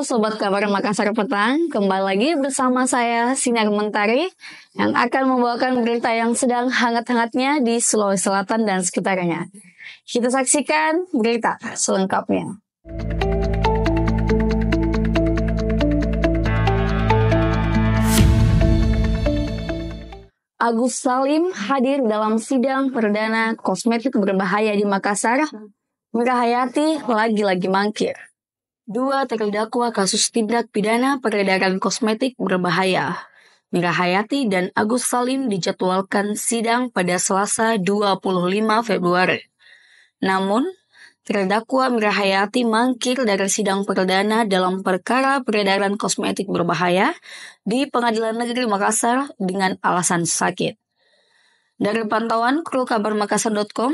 Sobat Kabar Makassar Petang, kembali lagi bersama saya Sinar Mentari yang akan membawakan berita yang sedang hangat-hangatnya di Sulawesi Selatan dan sekitarnya. Kita saksikan berita selengkapnya. Agus Salim hadir dalam sidang perdana kosmetik berbahaya di Makassar. Mira Hayati lagi-lagi mangkir. Dua terdakwa kasus tindak pidana peredaran kosmetik berbahaya, Mira Hayati dan Agus Salim, dijadwalkan sidang pada Selasa 25 Februari. Namun, terdakwa Mira Hayati mangkir dari sidang perdana dalam perkara peredaran kosmetik berbahaya di Pengadilan Negeri Makassar dengan alasan sakit. Dari pantauan kru kabar Makassar.com,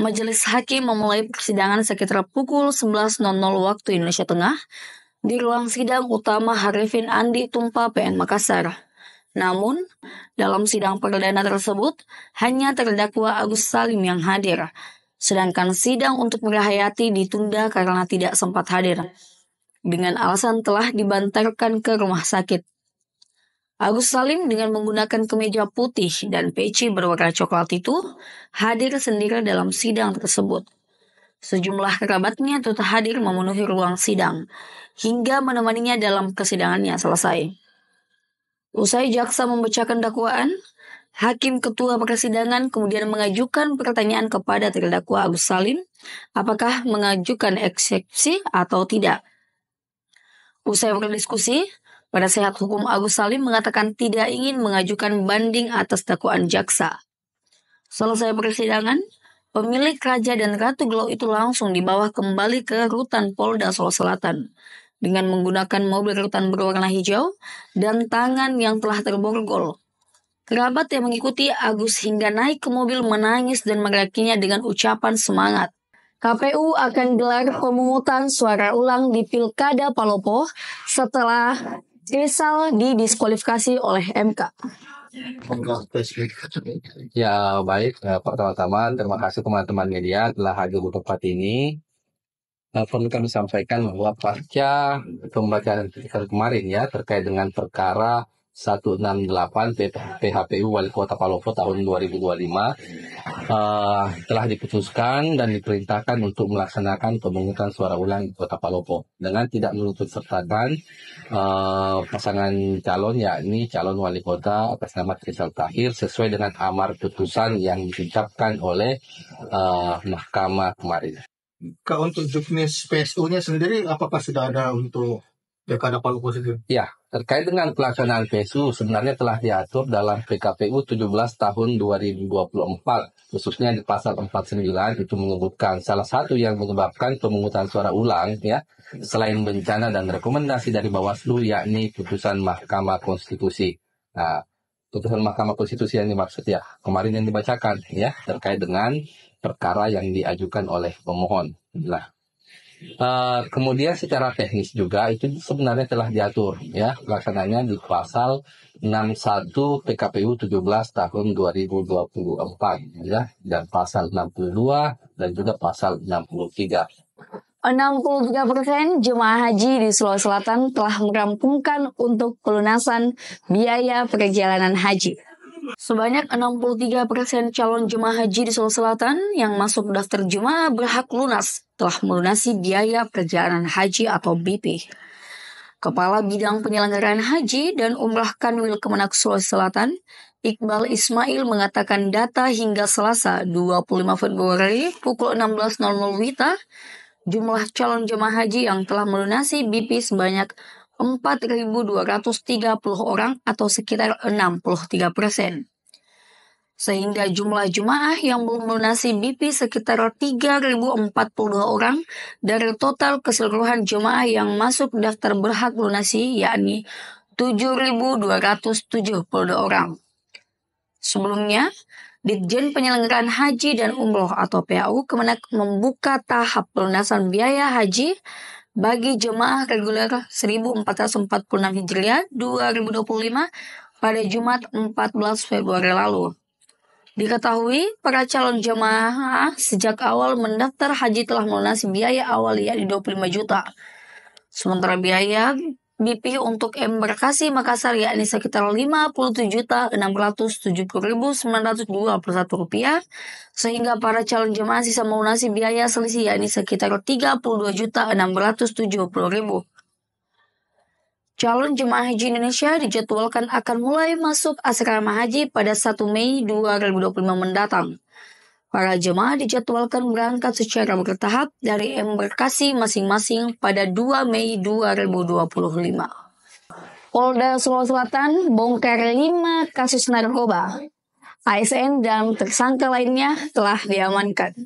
Majelis Hakim memulai persidangan sekitar pukul 11.00 waktu Indonesia Tengah di ruang sidang utama Harifin Andi Tumpa PN Makassar. Namun, dalam sidang perdana tersebut, hanya terdakwa Agus Salim yang hadir, sedangkan sidang untuk Mira Hayati ditunda karena tidak sempat hadir, dengan alasan telah dibantarkan ke rumah sakit. Agus Salim dengan menggunakan kemeja putih dan peci berwarna coklat itu hadir sendiri dalam sidang tersebut. Sejumlah kerabatnya turut hadir memenuhi ruang sidang hingga menemaninya dalam persidangannya selesai. Usai jaksa membacakan dakwaan, Hakim Ketua Persidangan kemudian mengajukan pertanyaan kepada terdakwa Agus Salim apakah mengajukan eksepsi atau tidak. Usai berdiskusi, penasehat hukum Agus Salim mengatakan tidak ingin mengajukan banding atas dakwaan jaksa. Selesai persidangan, pemilik Raja dan Ratu Glow itu langsung dibawa kembali ke rutan Polda Sulawesi Selatan dengan menggunakan mobil rutan berwarna hijau dan tangan yang telah terborgol. Kerabat yang mengikuti Agus hingga naik ke mobil menangis dan merakinya dengan ucapan semangat. KPU akan gelar pemungutan suara ulang di Pilkada Palopo setelah Rizal didiskualifikasi oleh MK. Ya baik, Pak teman-teman, terima kasih teman-teman media telah hadir di tempat ini. Perlu kami sampaikan bahwa pasca pembacaan kemarin ya terkait dengan perkara 168 PHPU Wali Kota Palopo tahun 2025 telah diputuskan dan diperintahkan untuk melaksanakan pemungutan suara ulang di Kota Palopo dengan tidak menuntut sertakan pasangan calon, yakni calon wali kota atas nama Rizal Tahir sesuai dengan amar putusan yang diucapkan oleh mahkamah kemarin. Untuk juknis PSU-nya sendiri, apakah sudah ada untuk Pilkada Palopo sendiri? Ya, terkait dengan pelaksanaan PSU sebenarnya telah diatur dalam PKPU 17 tahun 2024, khususnya di pasal 49 itu menyebutkan salah satu yang menyebabkan pemungutan suara ulang ya, selain bencana dan rekomendasi dari Bawaslu, yakni putusan Mahkamah Konstitusi. Nah, putusan Mahkamah Konstitusi yang dimaksud ya kemarin yang dibacakan ya terkait dengan perkara yang diajukan oleh pemohon. Nah, kemudian secara teknis juga itu sebenarnya telah diatur ya pelaksananya di pasal 61 PKPU 17 tahun 2024 ya, dan pasal 62 dan juga pasal 63. 63% jemaah haji di Sulawesi Selatan telah merampungkan untuk pelunasan biaya perjalanan haji. Sebanyak 63% calon jemaah haji di Sulawesi Selatan yang masuk daftar jemaah berhak lunas telah melunasi biaya perjalanan haji atau BP. Kepala Bidang Penyelenggaraan Haji dan Umrah Kanwil Kemenak Sulawesi Selatan, Iqbal Ismail mengatakan data hingga Selasa 25 Februari pukul 16.00 WITA, jumlah calon jemaah haji yang telah melunasi BP sebanyak 4.230 orang atau sekitar 63%. Sehingga jumlah jemaah yang belum melunasi BP sekitar 3.042 orang dari total keseluruhan jemaah yang masuk daftar berhak lunasi, yakni 7.272 orang. Sebelumnya, Ditjen Penyelenggaraan Haji dan Umroh atau PAU Kemenak membuka tahap pelunasan biaya haji bagi jemaah reguler 1446 Hijriah 2025 pada Jumat 14 Februari lalu. Diketahui, para calon jemaah sejak awal mendaftar haji telah melunasi biaya awal yakni 25 juta. Sementara biaya BP untuk Embarkasi Makassar yakni sekitar Rp57.670.921 sehingga para calon jemaah sisa melunasi biaya selisih yakni sekitar Rp32.670.000. Calon jemaah haji Indonesia dijadwalkan akan mulai masuk asrama haji pada 1 Mei 2025 mendatang. Para jemaah dijadwalkan berangkat secara bertahap dari embarkasi masing-masing pada 2 Mei 2025. Polda Sulawesi Selatan bongkar 5 kasus narkoba. ASN dan tersangka lainnya telah diamankan.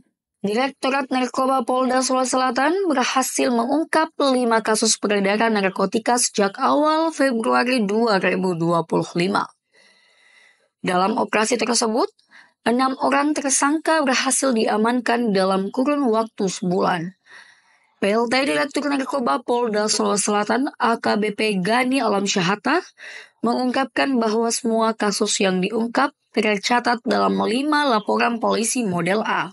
Direktorat Narkoba Polda Sulawesi Selatan berhasil mengungkap 5 kasus peredaran narkotika sejak awal Februari 2025. Dalam operasi tersebut, 6 orang tersangka berhasil diamankan dalam kurun waktu sebulan. PLT Direktur Narkoba Polda Sulawesi Selatan AKBP Gani Alam Syahata mengungkapkan bahwa semua kasus yang diungkap tercatat dalam 5 laporan polisi model A.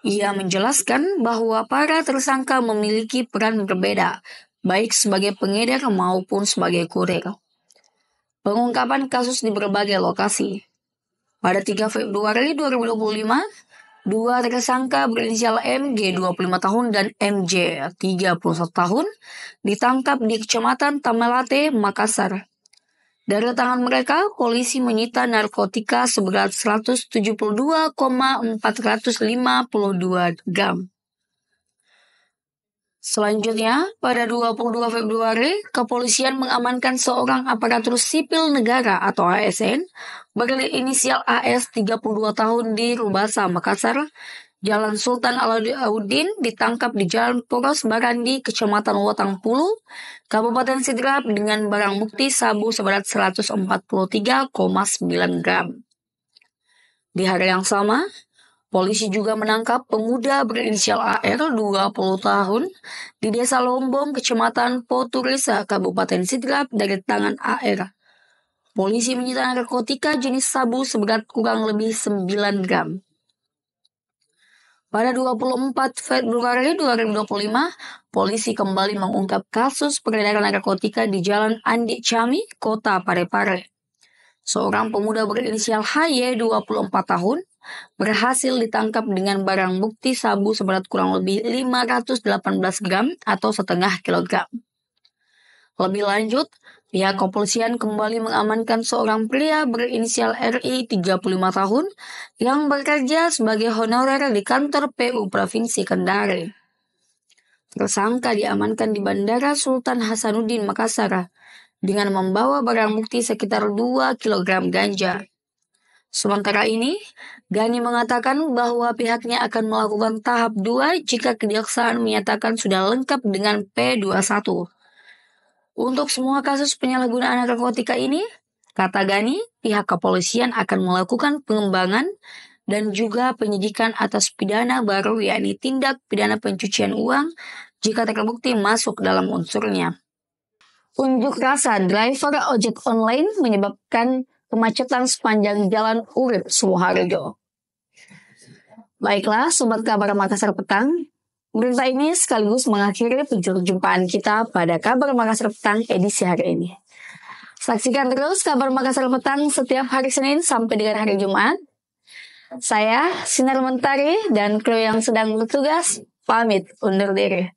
Ia menjelaskan bahwa para tersangka memiliki peran berbeda, baik sebagai pengedar maupun sebagai kurir. Pengungkapan kasus di berbagai lokasi. Pada 3 Februari 2025, 2 tersangka berinisial MG 25 tahun dan MJ 31 tahun ditangkap di Kecamatan Tamalate, Makassar. Dari tangan mereka, polisi menyita narkotika seberat 172,452 gram. Selanjutnya, pada 22 Februari, kepolisian mengamankan seorang aparatur sipil negara atau ASN berinisial AS 32 tahun di Rubasa, Makassar. Jalan Sultan Alauddin ditangkap di Jalan Poros Barandi, Kecamatan Wotang Pulu, Kabupaten Sidrap dengan barang bukti sabu seberat 143,9 gram. Di hari yang sama, polisi juga menangkap pemuda berinisial AR 20 tahun di Desa Lombong, Kecamatan Poturisa, Kabupaten Sidrap dari tangan AR. Polisi menyita narkotika jenis sabu seberat kurang lebih 9 gram. Pada 24 Februari 2025, polisi kembali mengungkap kasus peredaran narkotika di Jalan Andi Cami, Kota Parepare. Seorang pemuda berinisial HY 24 tahun berhasil ditangkap dengan barang bukti sabu seberat kurang lebih 518 gram atau setengah kilogram. Lebih lanjut, pihak kepolisian kembali mengamankan seorang pria berinisial RI 35 tahun yang bekerja sebagai honorer di kantor PU Provinsi Kendari. Tersangka diamankan di Bandara Sultan Hasanuddin, Makassar dengan membawa barang bukti sekitar 2 kg ganja. Sementara ini, Gani mengatakan bahwa pihaknya akan melakukan tahap 2 jika kejaksaan menyatakan sudah lengkap dengan P21. Untuk semua kasus penyalahgunaan narkotika ini, kata Gani, pihak kepolisian akan melakukan pengembangan dan juga penyidikan atas pidana baru yakni tindak pidana pencucian uang jika terbukti masuk dalam unsurnya. Unjuk rasa driver ojek online menyebabkan kemacetan sepanjang Jalan Urip Sumoharjo. Baiklah, Sobat Kabar Makassar Petang. Berita ini sekaligus mengakhiri perjumpaan kita pada Kabar Makassar Petang edisi hari ini. Saksikan terus Kabar Makassar Petang setiap hari Senin sampai dengan hari Jumat. Saya, Sinar Mentari, dan kru yang sedang bertugas, pamit undur diri.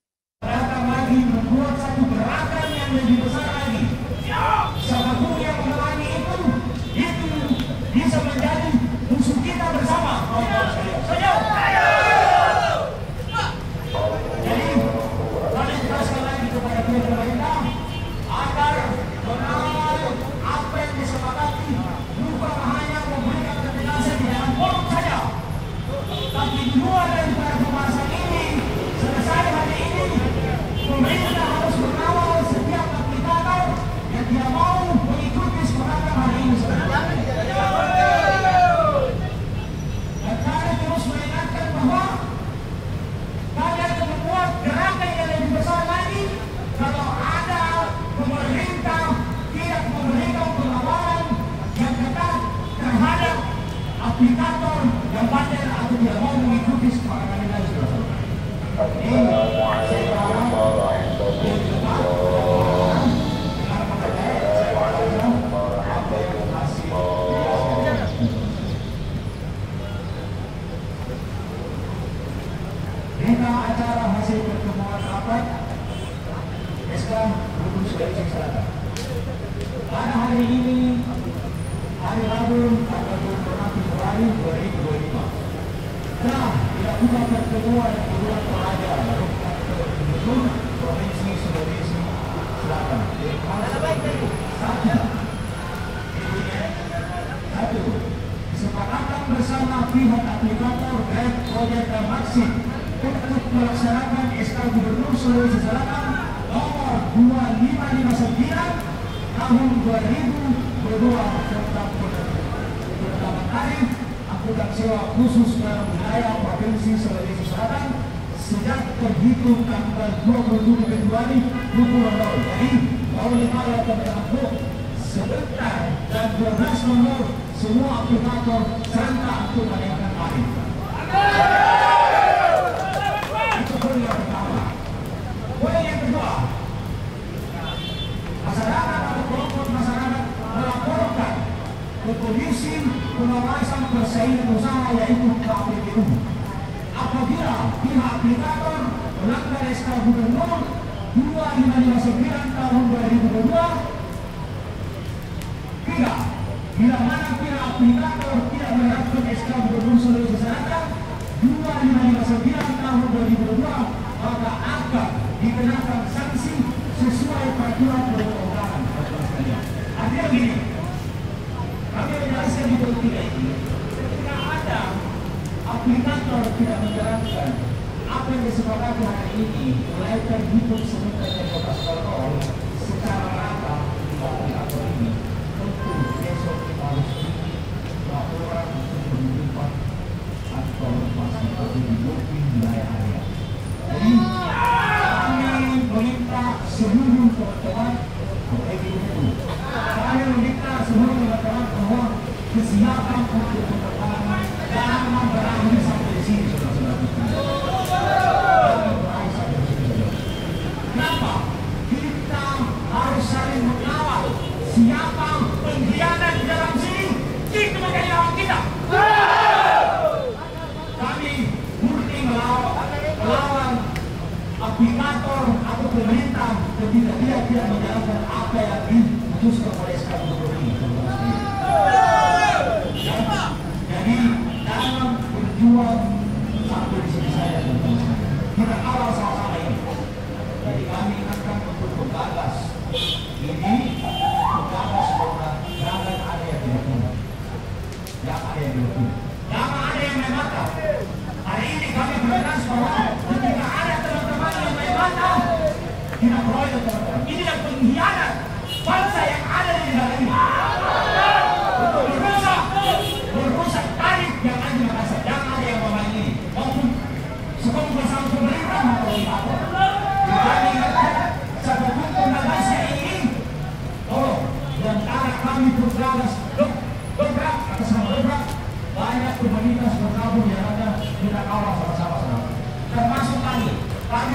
Aplikator yang bandel atau tidak mau mengikuti kesepakatan yang sudah. Polresta Lubuk Sulawesi Selatan. Pada hari ini, hari Rabu, tanggal 26 Februari 2025, telah dilakukan pertemuan kedua Raja Gubernur Provinsi Sulawesi Selatan. Satu, kesepakatan bersama pihak aplikator Grab Project dan Maxim untuk melaksanakan SK Gubernur Sulawesi Selatan nomor 2559 tahun 2022 tentang penetapan tarif angkutan sewa khusus dalam wilayah Provinsi Sulawesi Selatan sejak terhitung tanggal 27 Februari 2020. Jadi oleh para pemerintah sebentar dan 12 semua aplikator serta angkutan yang akan tarif. Itu poin yang pertama. Poin yang kedua, masyarakat atau kelompok masyarakat melaporkan ke Komisi Pengawasan Persaingan Usaha yaitu KPPU apabila pihak aplikator melanggar SK Gubernur 2559 tahun 2022. Tiga, bila mana pihak aplikator tidak menerapkan SK Gubernur Sulawesi Selatan 2559 tahun 2022, maka akan dikenakan sanksi sesuai peraturan perundang-undangan. Artinya begini, kami menjelaskan di poin 3 ini, ketika ada aplikator tidak menjalankan apa yang disepakati hari ini, mulai terhitung semenjak 12 Oktober secara rata di aplikator ini, tentu besok kita harus bikin laporan untuk menunjukkan atau masih di wilayah area. Jadi kami meminta seluruh teman-teman kami meminta seluruh teman-teman bahwa kesiapan untuk teman-teman jangan berakhir sampai di sini. Kenapa? Kita harus saling mengawal siapa pengkhianat di dalam sini. Itu makanya lawan kita. Kami murni melawan aplikator atau pemerintah ketika dia tidak menjalankan apa yang diputuskan oleh SK Gubernur ini. Jadi dalam berjuang sampai di sini saya kita awal sama-sama ini. Jadi kami akan untuk menggagas ini, menggagas program jangan ada yang dilakukan, jangan ada yang dilakukan, jangan ada yang memata. Hari ini kami berkeras bahwa ketika ada teman-teman yang memata, tidak boleh teman-teman. Ini yang pengkhianat bangsa yang ada di negara ini. Untuk merusak tarif yang ada di Makassar. Jangan ada yang memain ini. Maupun sekolah bersama pemerintah maupun aplikator. Kami ingatkan sebelum penggagasnya ini, tolong yang arah kami bergagas dobrak atas nama dobrak, banyak komunitas bergabung yang ada kita kawal sama-sama. Termasuk kami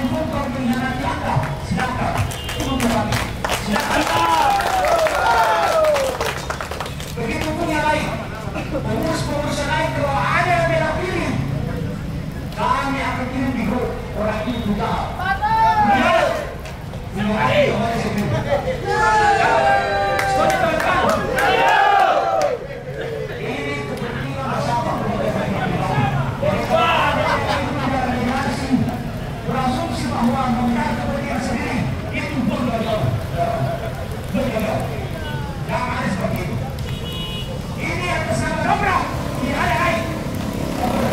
bukan mengkhianati Anda, silakan untuk kami, silakan. Begitu pun yang lain, pengurus yang lain kalau ada yang beda pilih, kami akan kirim di grup orang ini juga. Berasumsi bahwa meminta kepentingan sendiri itu berbeda. Jangan ada seperti itu. Ini yang kesalahan dobrak, tidak ada lain.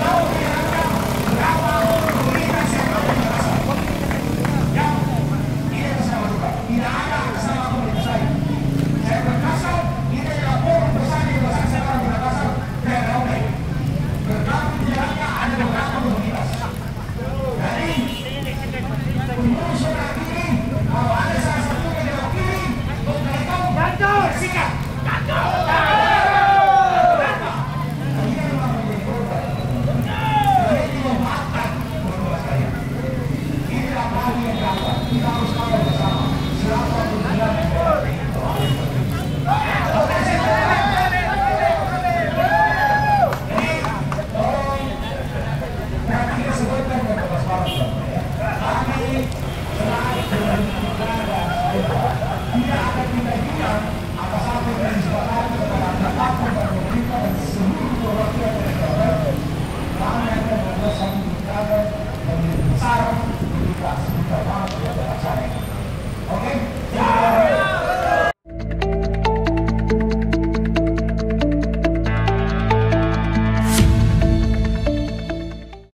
Tahu tidak ada berapa komunitas yang ada di Makassar. Yang ini kesalahan dobrak, tidak ada kesalahan komunitas lain. besar